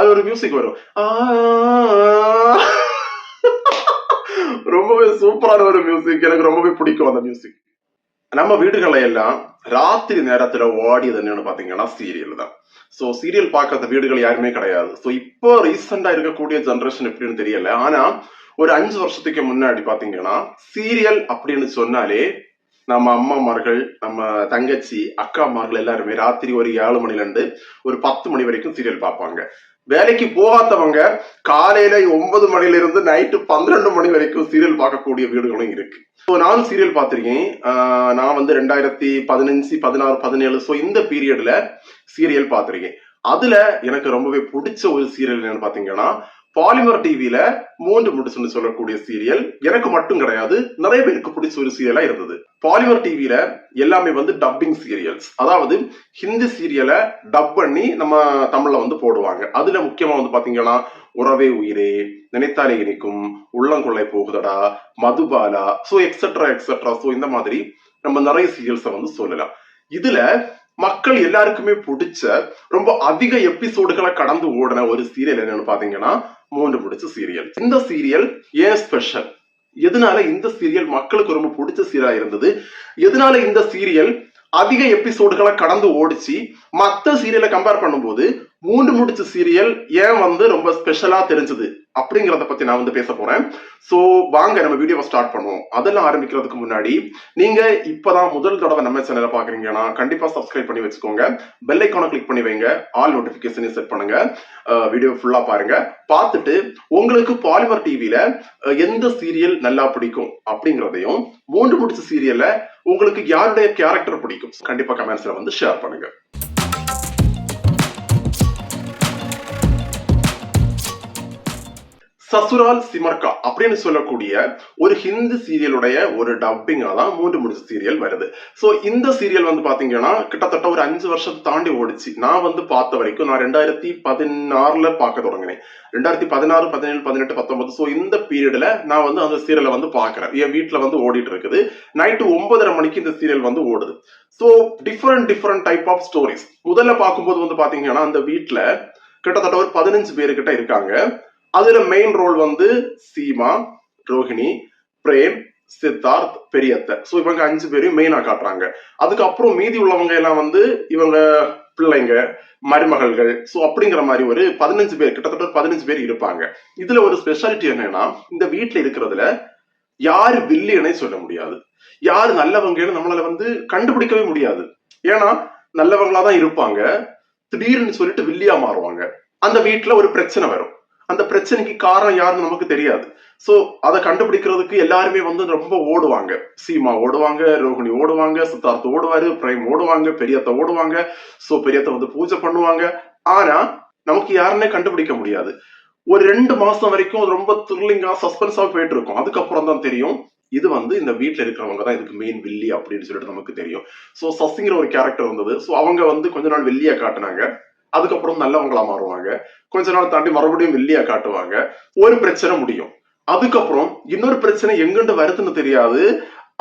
அது ஒரு மியூசிக் வரும். ரொம்பவே சூப்பரான ஒரு மியூசிக். எனக்கு ரொம்பவே பிடிக்கும் அந்த மியூசிக். நம்ம வீடுகளை எல்லாம் ராத்திரி நேரத்துல ஓடியது என்னன்னு பாத்தீங்கன்னா சீரியல் தான். சோ சீரியல் பார்க்காத வீடுகள் யாருமே கிடையாது. சோ இப்போ ரீசெண்டா இருக்கக்கூடிய ஜெனரேஷன் எப்படின்னு தெரியல. ஆனா ஒரு 5 வருஷத்துக்கு முன்னாடி பாத்தீங்கன்னா சீரியல் அப்படின்னு சொன்னாலே நம்ம அம்மாமார்கள், நம்ம தங்கச்சி, அக்காமார்கள் எல்லாருமே ராத்திரி ஒரு 7 மணில இருந்து ஒரு 10 மணி வரைக்கும் சீரியல் பார்ப்பாங்க. வேலைக்கு போகாதவங்க காலையில 9 மணில இருந்து நைட்டு 12 மணி வரைக்கும் சீரியல் பார்க்கக்கூடிய வீடுகளும் இருக்கு. நானும் சீரியல் பார்த்திருக்கேன். நான் வந்து 2015, 16, 17 இந்த பீரியட்ல சீரியல் பார்த்திருக்கேன். அதுல எனக்கு ரொம்பவே பிடிச்ச ஒரு சீரியல் என்னன்னு பாத்தீங்கன்னா பாலிமர் டிவில 3 முடிச்சுன்னு சொல்லக்கூடிய சீரியல். எனக்கு மட்டும் கிடையாது, நிறைய பேருக்கு பிடிச்ச ஒரு சீரியலா இருந்தது. பாலிமர் டிவில எல்லாமே வந்து டப்பிங் சீரியல்ஸ், அதாவது ஹிந்தி சீரியலை டப் பண்ணி நம்ம தமிழ்ல வந்து போடுவாங்க. அதுல முக்கியமா வந்து பாத்தீங்கன்னா உறவே உயிரே, நினைத்தாலே இனிக்கும், உள்ளங்கொள்ளை போகுதடா, மதுபாலா, எக்ஸெட்ரா எக்ஸெட்ரா. இந்த மாதிரி நம்ம நிறைய சீரியல்ஸை வந்து சொல்லலாம். இதுல மக்கள் எல்லாருக்குமே பிடிச்ச ரொம்ப அதிக எபிசோடுகளை கடந்து ஓடின ஒரு சீரியல் என்னன்னு பாத்தீங்கன்னா 3 முடிச்ச சீரியல். இந்த சீரியல் ஏன் ஸ்பெஷல், எதனால இந்த சீரியல் மக்களுக்கு ரொம்ப பிடிச்ச சீரியலா இருந்தது, எதனால இந்த சீரியல் அதிக எபிசோடுகளை கடந்து ஓடிச்சு, மத்த சீரியலை கம்பேர் பண்ணும்போது 3 முடிச்ச சீரியல் ஏன் வந்து ரொம்ப ஸ்பெஷலா தெரிஞ்சது அப்படிங்கறத பத்தி நான் வந்து பேச போறேன். சோ வாங்க நம்ம வீடியோவை ஸ்டார்ட் பண்ணுவோம். அதெல்லாம் ஆரம்பிக்கிறதுக்கு முன்னாடி நீங்க இப்பதான் முதல் தடவை நம்ம சேனலை பாக்குறீங்கன்னா கண்டிப்பா சப்ஸ்கிரைப் பண்ணி வச்சுக்கோங்க. பெல் ஐக்கானை கிளிக் பண்ணி வைங்க, ஆல் நோட்டிபிகேஷன் செட் பண்ணுங்க. வீடியோ ஃபுல்லா பாருங்க. பார்த்துட்டு உங்களுக்கு பாலிமர் டிவில எந்த சீரியல் நல்லா பிடிக்கும் அப்படிங்கறதையும் 3 முடிச்ச சீரியல்ல உங்களுக்கு யாருடைய கேரக்டர் பிடிக்கும் கண்டிப்பா கமெண்ட்ஸ்ல வந்து ஷேர் பண்ணுங்க. சசுரால் சிமர்கா அப்படின்னு சொல்லக்கூடிய ஒரு ஹிந்தி சீரியலுடைய ஒரு டப்பிங்கா தான் 3 முடிச்ச சீரியல் வருது. சோ இந்த சீரியல் வந்து பாத்தீங்கன்னா கிட்டத்தட்ட ஒரு 5 வருஷத்தை தாண்டி ஓடிச்சு. நான் வந்து பார்த்த வரைக்கும் நான் 2016 பார்க்க தொடங்கினேன். 2016, 17, 18, 19 இந்த பீரியட்ல நான் வந்து அந்த சீரியலை வந்து பாக்குறேன். என் வீட்டுல வந்து ஓடிட்டு இருக்குது. நைட்டு 9:30 மணிக்கு இந்த சீரியல் வந்து ஓடுது. So different type of stories. முதல்ல பார்க்கும்போது வந்து பாத்தீங்கன்னா அந்த வீட்டுல கிட்டத்தட்ட ஒரு 15 பேரு கிட்ட இருக்காங்க. அதுல மெயின் ரோல் வந்து சீமா, ரோஹிணி, பிரேம், சித்தார்த், பெரியத்த. இவங்க 5 பேரையும் மெயினா காட்டுறாங்க. அதுக்கப்புறம் மீதி உள்ளவங்க எல்லாம் வந்து இவங்க பிள்ளைங்க, மருமகள்கள், அப்படிங்கிற மாதிரி ஒரு 15 பேர், கிட்டத்தட்ட 15 பேர் இருப்பாங்க. இதுல ஒரு ஸ்பெஷாலிட்டி என்னன்னா இந்த வீட்டுல இருக்கிறதுல யாரு வில்லியனே சொல்ல முடியாது, யாரு நல்லவங்கன்னு நம்மளால வந்து கண்டுபிடிக்கவே முடியாது. ஏன்னா நல்லவங்களா தான் இருப்பாங்க, திடீர்னு சொல்லிட்டு வில்லியா மாறுவாங்க. அந்த வீட்டுல ஒரு பிரச்சனை வரும், அந்த பிரச்சனைக்கு காரணம் யாருன்னு நமக்கு தெரியாது. அதை கண்டுபிடிக்கிறதுக்கு எல்லாருமே வந்து ரொம்ப ஓடுவாங்க. சீமா ஓடுவாங்க, ரோஹிணி ஓடுவாங்க, சித்தார்த் ஓடுவாரு, பிரேம் ஓடுவாங்க, பெரியத்த ஓடுவாங்க. பெரியத்த வந்து பூஜை பண்ணுவாங்க. ஆனா நமக்கு யாருன்னே கண்டுபிடிக்க முடியாது. ஒரு 2 மாசம் வரைக்கும் ரொம்ப த்ரில்லிங்கா சஸ்பென்ஸா போயிட்டு இருக்கும். அதுக்கப்புறம் தான் தெரியும் இது வந்து இந்த வீட்டுல இருக்கிறவங்க தான் இதுக்கு மெயின் வில்லி அப்படின்னு சொல்லிட்டு நமக்கு தெரியும். சசிங்கிற ஒரு கேரக்டர் வந்தது. அவங்க வந்து கொஞ்ச நாள் வில்லியா காட்டினாங்க. அதுக்கப்புறம் நல்லவங்களா மாறுவாங்க. கொஞ்ச நாள் தாண்டி மறுபடியும் வில்லியா காட்டுவாங்க. ஒரு பிரச்சனை முடியும். அதுக்கப்புறம் இன்னொரு பிரச்சனை எங்கிருந்து வருதுன்னு தெரியாது,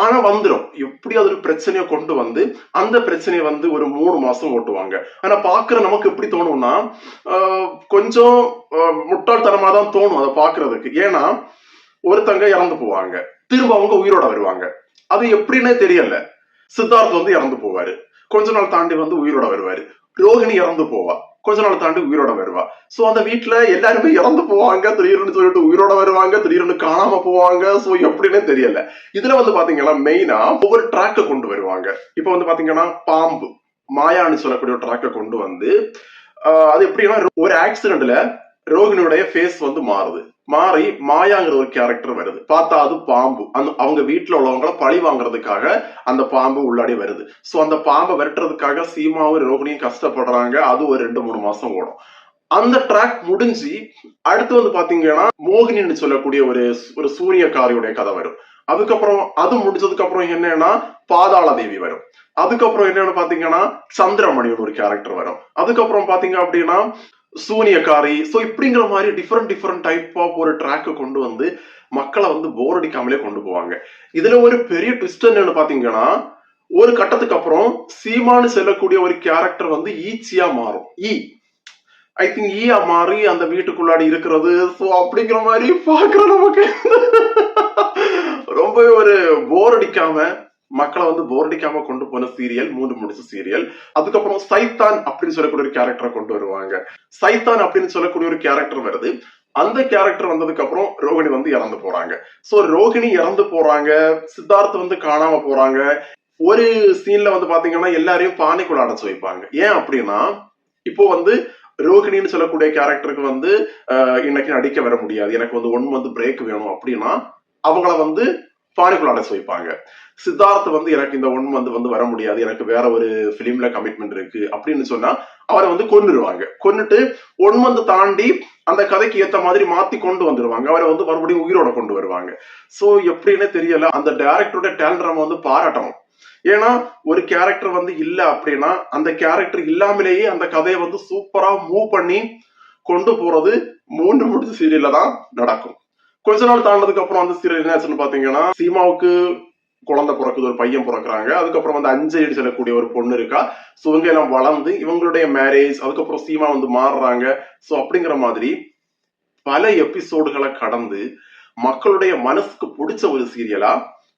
ஆனா வந்துடும். எப்படி அது ஒரு பிரச்சனையை கொண்டு வந்து அந்த பிரச்சனையை வந்து ஒரு 3 மாசம் ஓட்டுவாங்க. ஆனா பாக்குற நமக்கு எப்படி தோணும்னா கொஞ்சம் முட்டாள்தனமா தான் தோணும் அதை பாக்குறதுக்கு. ஏன்னா ஒருத்தங்க இறந்து போவாங்க, திரும்ப அவங்க உயிரோட வருவாங்க. அது எப்படின்னே தெரியல. சித்தார்த் வந்து இறந்து போவாரு, கொஞ்ச நாள் தாண்டி வந்து உயிரோட வருவாரு. ரோஹிணி இறந்து போவா, கொஞ்ச நாள் தாண்டி உயிரோட வருவா. அந்த வீட்டுல எல்லாருமே இறந்து போவாங்க, திடீர்னு சொல்லிட்டு உயிரோட வருவாங்க, திடீர்னு காணாம போவாங்க. எப்படின்னு தெரியல. இதுல வந்து பாத்தீங்கன்னா மெயினா ஒவ்வொரு ட்ராக்க கொண்டு வருவாங்க. இப்ப வந்து பாத்தீங்கன்னா பாம்பு, மாயான்னு சொல்லக்கூடிய ட்ராக்க கொண்டு வந்து அது எப்படின்னா ஒரு ஆக்சிடென்ட்ல ரோஹிணியோடைய ஃபேஸ் வந்து மாறி மாயாங்கிற ஒரு கேரக்டர் வருது. பார்த்தா அது பாம்பு. அவங்க வீட்டுல உள்ளவங்களை பழி வாங்குறதுக்காக அந்த பாம்பு உள்ளாடி வருது. அந்த பாம்பை விரட்டுறதுக்காக சீமாவும் ரோஹிணியும் கஷ்டப்படுறாங்க. அது ஒரு 2-3 மாசம் ஓடும். அந்த ட்ராக் முடிஞ்சு அடுத்து வந்து பாத்தீங்கன்னா மோகினின்னு சொல்லக்கூடிய ஒரு சூரியக்காரியுடைய கதை வரும். அதுக்கப்புறம் அது முடிஞ்சதுக்கு அப்புறம் என்னன்னா பாதாள தேவி வரும். அதுக்கப்புறம் என்னன்னு பாத்தீங்கன்னா சந்திரமணின்னு ஒரு கேரக்டர் வரும். அதுக்கப்புறம் பாத்தீங்க அப்படின்னா சூனியக்காரி. இப்படிங்கிற மாதிரி டிஃபரெண்ட் டைப் ஆஃப் ஒரு ட்ராக்க கொண்டு வந்து மக்களை வந்து போர் அடிக்காமலே கொண்டு போவாங்க. இதுல ஒரு பெரிய ட்விஸ்ட் என்னன்னு பாத்தீங்கன்னா ஒரு கட்டத்துக்கு அப்புறம் சீமானு செல்லக்கூடிய ஒரு கேரக்டர் வந்து ஈச்சியா மாறும். ஐ திங்க் ஈயா மாறி அந்த வீட்டுக்குள்ளாடி இருக்கிறது. சோ அப்படிங்கிற மாதிரி பாக்குற நமக்கு ரொம்பவே ஒரு போர் அடிக்காம, மக்களை வந்து போர் அடிக்காம கொண்டு போன சீரியல் மூன்று முடிச்ச சீரியல். அதுக்கப்புறம் சைத்தான் அப்படின்னு சொல்லக்கூடிய ஒரு கேரக்டரை கொண்டு வருவாங்க. சைத்தான் அப்படின்னு சொல்லக்கூடிய ஒரு கேரக்டர் வருது. அந்த கேரக்டர் வந்ததுக்கு அப்புறம் ரோகிணி வந்து இறந்து போறாங்க. சோ ரோகிணி இறந்து போறாங்க, சித்தார்த் வந்து காணாம போறாங்க. ஒரு சீன்ல வந்து பாத்தீங்கன்னா எல்லாரையும் பானைக்குள்ள அடைச்சு வைப்பாங்க. ஏன் அப்படின்னா, இப்போ வந்து ரோகிணின்னு சொல்லக்கூடிய கேரக்டருக்கு வந்து இன்னைக்கு நடிக்க வர முடியாது, எனக்கு வந்து ஒன் மந்த் பிரேக் வேணும் அப்படின்னா அவங்கள வந்து பானைக்குள்ள அடைச்சு வைப்பாங்க. சித்தார்த் வந்து எனக்கு இந்த ஒன் மந்த் வந்து வர முடியாது, எனக்கு வேற ஒரு பிலிம்ல கமிட்மெண்ட் இருக்கு அப்படின்னு சொன்னா அவரை வந்து கொன்னுருவாங்க. கொன்னுட்டு ஒன் மந்த் தாண்டி அந்த கதைக்கு ஏத்த மாதிரி மாத்தி கொண்டு வந்துருவாங்க. அவரை வந்து மறுபடியும் உயிரோட கொண்டு வருவாங்க. சோ எப்படின்னு தெரியல, அந்த டைரக்டரோட டேலண்ட் நம்ம வந்து பாராட்டணும். ஏன்னா ஒரு கேரக்டர் வந்து இல்ல அப்படின்னா அந்த கேரக்டர் இல்லாமலேயே அந்த கதையை வந்து சூப்பரா மூவ் பண்ணி கொண்டு போறது மூன்று முடிச்சு சீரியல்ல தான் நடக்கும். கொஞ்ச நாள் தாண்டதுக்கு அப்புறம் அந்த சீரியல் என்ன ஆச்சுன்னு பாத்தீங்கன்னா, சீமாவுக்கு குழந்தை பிறக்குது, ஒரு பையன் பிறக்குறாங்க. அதுக்கப்புறம் வந்து அஞ்சலி சொல்லக்கூடிய ஒரு பொண்ணு இருக்கா. சோ இவங்க எல்லாம் வளர்ந்து இவங்களுடைய மேரேஜ், அதுக்கப்புறம் சீமா வந்து மாறுறாங்க. சோ அப்படிங்கிற மாதிரி பல எபிசோடுகளை கடந்து மக்களுடைய மனசுக்கு பிடிச்ச ஒரு சீரியலா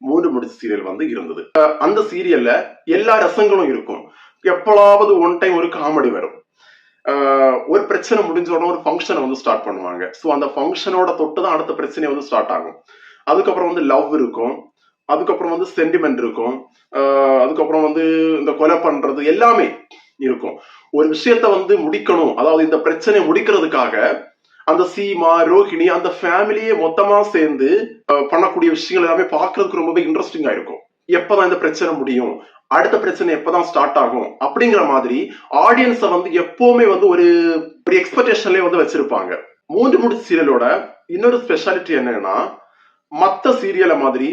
மூன்று முடிச்ச சீரியல் வந்து இருந்தது. அந்த சீரியல்ல எல்லா ரசங்களும் இருக்கும். எப்பளாவது ஒன் டைம் ஒரு காமெடி வரும். ஒரு பிரச்சனை முடிஞ்ச உடனே ஒரு ஃபங்க்ஷனை வந்து ஸ்டார்ட் பண்ணுவாங்க. ஸோ அந்த ஃபங்க்ஷனோட தொட்டு தான் அடுத்த பிரச்சனை வந்து ஸ்டார்ட் ஆகும். அதுக்கப்புறம் வந்து லவ் இருக்கும், அதுக்கப்புறம் வந்து சென்டிமெண்ட் இருக்கும், அதுக்கப்புறம் வந்து இந்த கொலை பண்றது எல்லாமே இருக்கும். ஒரு விஷயத்த வந்து முடிக்கணும், அதாவது இந்த பிரச்சனையை முடிக்கிறதுக்காக அந்த சீமா ரோஹிணி அந்த ஃபேமிலியே மொத்தமா சேர்ந்து பண்ணக்கூடிய விஷயங்கள் எல்லாமே பார்க்கறதுக்கு ரொம்பவே இன்ட்ரெஸ்டிங்கா இருக்கும். எப்பதான் இந்த பிரச்சனை முடியும், அடுத்த பிரச்சனை எப்பதான் ஸ்டார்ட் ஆகும் அப்படிங்கிற மாதிரி ஆடியன்ஸை வந்து எப்பவுமே வந்து ஒரு எக்ஸ்பெக்டேஷன்லயே வந்து வச்சிருப்பாங்க. மூன்று முடிச்சு சீரியலோட இன்னொரு ஸ்பெஷாலிட்டி என்னன்னா, மத்த சீரியலை மாதிரி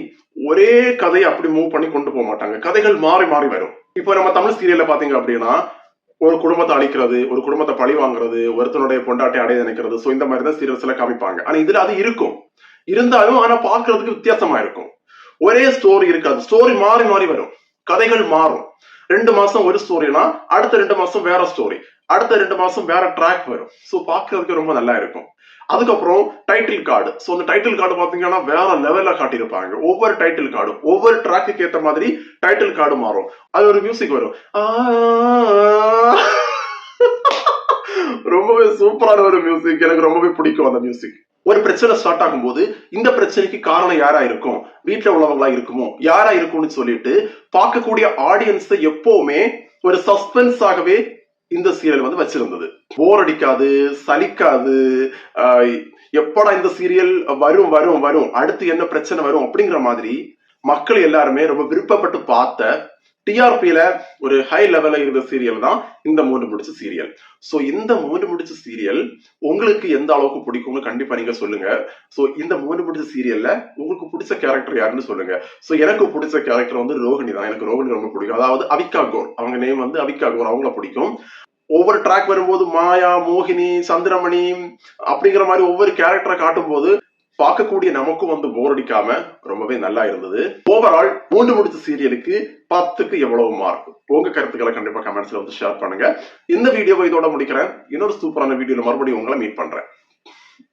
ஒரே கதையை அப்படி மூவ் பண்ணி கொண்டு போக மாட்டாங்க. கதைகள் மாறி மாறி வரும். இப்போ நம்ம தமிழ் சீரியல்ல பாத்தீங்க அப்படின்னா, ஒரு குடும்பத்தை அழிக்கிறது, ஒரு குடும்பத்தை பழி வாங்குறது, ஒருத்தனுடைய பொண்டாட்டை அடைய நினைக்கிறது, சோ இந்த மாதிரி தான் சீரியல்ஸ் எல்லாம் காமிப்பாங்க. ஆனா இதுல அது இருக்கும், இருந்தாலும் ஆனா பாக்குறதுக்கு வித்தியாசமா இருக்கும். ஒரே ஸ்டோரி இருக்காது, ஸ்டோரி மாறி மாறி வரும், கதைகள் மாறும். 2 மாசம் ஒரு ஸ்டோரினா அடுத்த 2 மாசம் வேற ஸ்டோரி, அடுத்த 2 மாசம் வேற ட்ராக் வரும். சோ பாக்குறதுக்கு ரொம்ப நல்லா இருக்கும். அதுக்கப்புறம் டைட்டில் கார்டு. சோ அந்த டைட்டில் கார்டு பாத்தீங்கன்னா வேற லெவல்ல காட்டியிருப்பாங்க. ஒவ்வொரு டைட்டில் கார்டும் ஒவ்வொரு ட்ராக்கு ஏத்த மாதிரி டைட்டில் கார்டு மாறும். அது ஒரு மியூசிக் வரும். ரொம்பவே சூப்பரான ஒரு மியூசிக், எனக்கு ரொம்பவே பிடிக்கும் அந்த மியூசிக். ஒரு பிரச்சனை ஸ்டார்ட் ஆகும்போது இந்த பிரச்சனைக்கு காரணம் யாரா இருக்கும், வீட்டுல உள்ளவங்களா இருக்குமோ, யாரா இருக்கும்னு சொல்லிட்டு பார்க்கக்கூடிய ஆடியன்ஸ் எப்பவுமே ஒரு சஸ்பென்ஸ் ஆகவே இந்த சீரியல் வந்து வச்சிருந்தது. போர் அடிக்காது, சலிக்காது. எப்படா இந்த சீரியல் வரும் வரும் வரும், அடுத்து என்ன பிரச்சனை வரும் அப்படிங்கிற மாதிரி மக்கள் எல்லாருமே ரொம்ப விருப்பப்பட்டு பார்த்த, டிஆர்பியில ஒரு ஹை லெவல்ல இருந்த சீரியல் தான் இந்த மூன்று முடிச்ச சீரியல். சோ இந்த மூன்று முடிச்ச சீரியல் உங்களுக்கு எந்த அளவுக்கு பிடிக்கும்னு கண்டிப்பா நீங்க சொல்லுங்க. சோ இந்த மூன்று முடிச்ச சீரியல்ல உங்களுக்கு பிடிச்ச கேரக்டர் யாருன்னு சொல்லுங்க. சோ எனக்கு பிடிச்ச கேரக்டர் வந்து ரோஹிணி தான். எனக்கு ரோஹிணி ரொம்ப பிடிக்கும். அதாவது அவிகா கோர், அவங்க நேம் வந்து அவிகா கோர், அவங்கள பிடிக்கும். ஒவ்வொரு ட்ராக் வரும்போது மாயா, மோகினி, சந்திரமணி அப்படிங்கிற மாதிரி ஒவ்வொரு கேரக்டரை காட்டும் போது பார்க்கக்கூடிய நமக்கும் வந்து போர் அடிக்காம ரொம்பவே நல்லா இருந்தது. ஓவரால் மூன்று முடிச்ச சீரியலுக்கு 10க்கு எவ்வளவு மார்க்? உங்க கருத்துக்களை கண்டிப்பா கமெண்ட்ஸ்ல வந்து ஷேர் பண்ணுங்க. இந்த வீடியோவை இதோட முடிக்கிறேன். இன்னொரு சூப்பரான வீடியோல மறுபடியும் உங்களை மீட் பண்றேன்.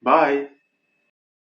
பாய்.